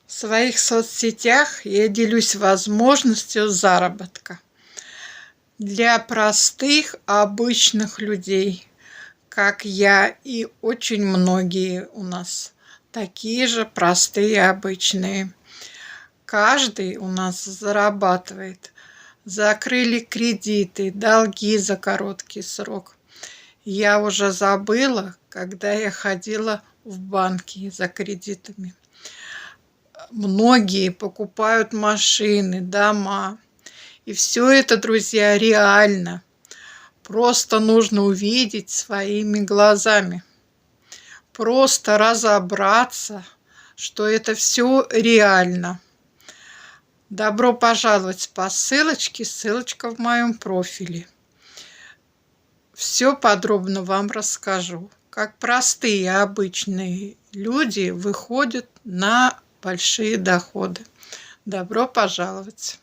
В своих соцсетях я делюсь возможностью заработка для простых, обычных людей, как я и очень многие у нас такие же простые, обычные. Каждый у нас зарабатывает. Закрыли кредиты, долги за короткий срок. Я уже забыла, когда я ходила в банки за кредитами. Многие покупают машины, дома. И все это, друзья, реально. Просто нужно увидеть своими глазами. Просто разобраться, что это все реально. Добро пожаловать по ссылочке. Ссылочка в моем профиле. Все подробно вам расскажу, как простые обычные люди выходят на большие доходы. Добро пожаловать!